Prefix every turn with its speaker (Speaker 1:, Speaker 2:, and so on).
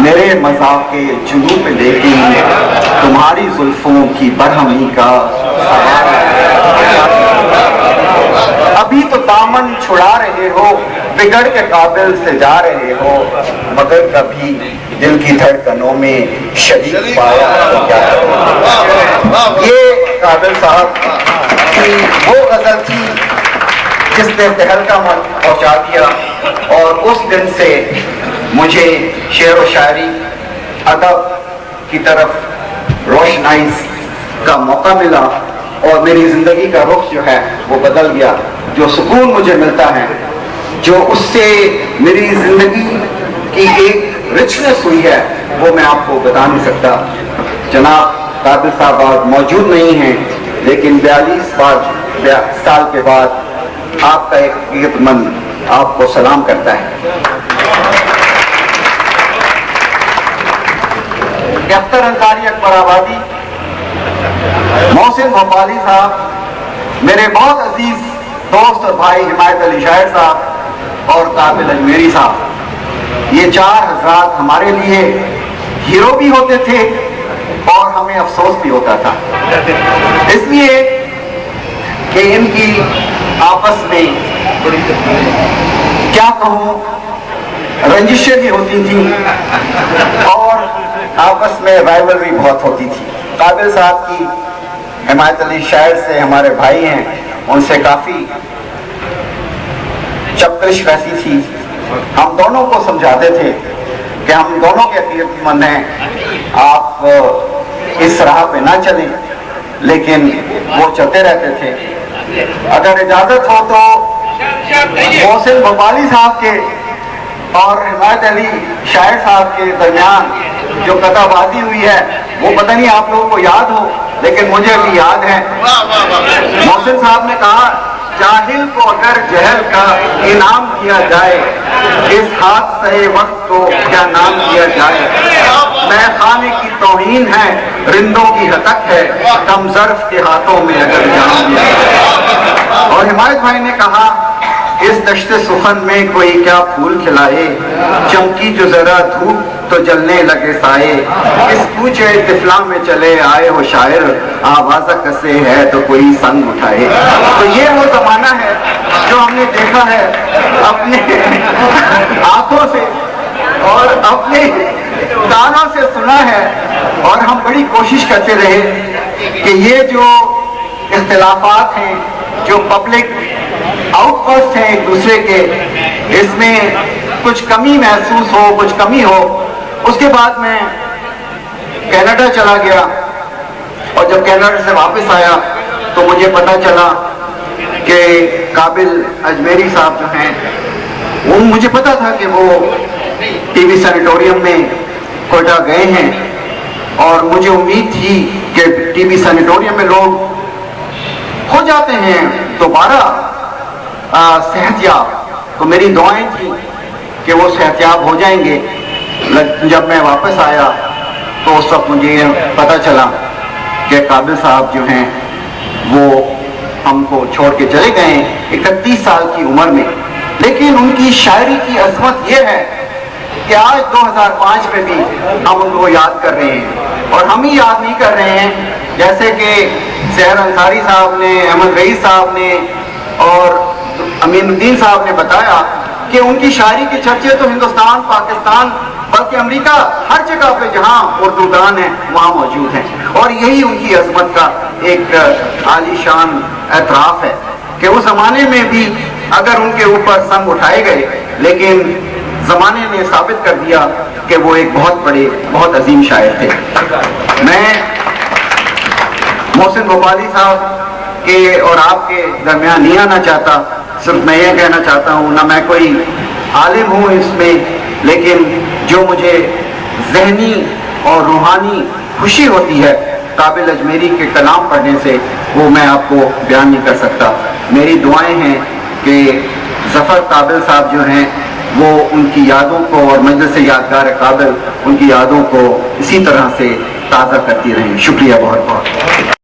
Speaker 1: میرے مذاق کے جنوں پہ لیکن تمہاری زلفوں کی برہمی کا سوال ہے۔ ابھی تو دامن چھڑا رہے ہو، بگڑ کے قابل سے جا رہے ہو، مگر کبھی دل کی دھڑکنوں میں شریک پایا تو کیا کرو۔ یہ قابل صاحب کی وہ غزل تھی جس نے تہلکہ من پہنچا دیا، اور اس دن سے مجھے شعر و شاعری ادب کی طرف روشنائی کا موقع ملا، اور میری زندگی کا رخ جو ہے وہ بدل گیا۔ جو سکون مجھے ملتا ہے، جو اس سے میری زندگی کی ایک رچنس ہوئی ہے، وہ میں آپ کو بتا نہیں سکتا۔ جناب قابل صاحب آج موجود نہیں ہیں، لیکن 42 سال کے بعد آپ کا ایک عزت مند آپ کو سلام کرتا ہے۔ اختر انصاری اکبر آبادی، محسن بھوپالی صاحب، میرے بہت عزیز دوست اور بھائی حمایت علی شاعر صاحب اور قابل اجمیری صاحب، یہ 4 حضرات ہمارے لیے ہیرو بھی ہوتے تھے اور ہمیں افسوس بھی ہوتا تھا، اس لیے کہ ان کی آپس میں کیا کہوں رنجشیں بھی ہوتی تھیں اور آپس میں رائیولری بہت ہوتی تھی۔ قابل صاحب کی حمایت علی شاعر سے ہمارے بھائی ہیں، ان سے کافی چپکش رہتی تھی۔ ہم دونوں کو سمجھاتے تھے کہ ہم دونوں کے عقیدت مند ہیں، آپ اس راہ پہ نہ چلیں، لیکن وہ چلتے رہتے تھے۔ اگر اجازت ہو تو محسن بھوپالی صاحب کے اور حمایت علی شاعر صاحب کے درمیان جو قطع بازی ہوئی ہے، وہ پتہ نہیں آپ لوگوں کو یاد ہو، لیکن مجھے بھی یاد ہے۔ محسن صاحب نے کہا، جاہل کو اگر جہل کا انعام کیا جائے، اس حادثے وقت کو کیا نام کیا جائے، میں خانے کی توہین ہے، رندوں کی ہتک ہے، کم ظرف کے ہاتھوں میں اگر جام دیا جائے۔ اور حمایت بھائی نے کہا، اس دشت سخن میں کوئی کیا پھول کھلائے، چمکی جو ذرا دھوپ تو جلنے لگے سائے، اس کوچے طفلا میں چلے آئے ہو شاعر، آوازہ کسے ہے تو کوئی سنگ اٹھائے۔ تو یہ وہ زمانہ ہے جو ہم نے دیکھا ہے اپنے آنکھوں سے اور اپنے کانوں سے سنا ہے، اور ہم بڑی کوشش کرتے رہے کہ یہ جو اختلافات ہیں، جو پبلک آؤٹ پسٹ ہیں ایک دوسرے کے، اس میں کچھ کمی محسوس ہو، کچھ کمی ہو۔ اس کے بعد میں کینیڈا چلا گیا، اور جب کینیڈا سے واپس آیا تو مجھے پتا چلا کہ قابل اجمیری صاحب جو ہیں، وہ مجھے پتا تھا کہ وہ ٹی وی سینیٹوریم میں کوئٹہ گئے ہیں، اور مجھے امید تھی کہ ٹی وی سینیٹوریم میں لوگ ہو جاتے ہیں دوبارہ صحت یاب، تو میری دعائیں تھیں کہ وہ صحت یاب ہو جائیں گے۔ جب میں واپس آیا تو اس وقت مجھے یہ پتا چلا کہ قابل صاحب جو ہیں وہ ہم کو چھوڑ کے چلے گئے ہیں 31 سال کی عمر میں، لیکن ان کی شاعری کی عظمت یہ ہے کہ آج 2005 میں بھی ہم ان کو یاد کر رہے ہیں، اور ہم ہی یاد نہیں کر رہے ہیں، جیسے کہ سحر انصاری صاحب نے، احمد رئیس صاحب نے اور امین الدین صاحب نے بتایا کہ ان کی شاعری کے چرچے تو ہندوستان، پاکستان، بلکہ امریکہ، ہر جگہ پہ جہاں اردو دان ہیں وہاں موجود ہیں، اور یہی ان کی عظمت کا ایک عالی شان اعتراف ہے کہ اس زمانے میں بھی اگر ان کے اوپر سنگ اٹھائے گئے، لیکن زمانے نے ثابت کر دیا کہ وہ ایک بہت بڑے، بہت عظیم شاعر تھے۔ میں محسن بھوپالی صاحب کے اور آپ کے درمیان نہیں آنا چاہتا، صرف میں یہ کہنا چاہتا ہوں، نہ میں کوئی عالم ہوں اس میں، لیکن جو مجھے ذہنی اور روحانی خوشی ہوتی ہے قابل اجمیری کے کلام پڑھنے سے، وہ میں آپ کو بیان نہیں کر سکتا۔ میری دعائیں ہیں کہ ظفر قابل صاحب جو ہیں وہ ان کی یادوں کو، اور مجلس یادگار قابل ان کی یادوں کو اسی طرح سے تازہ کرتی رہیں۔ شکریہ بہت بہت۔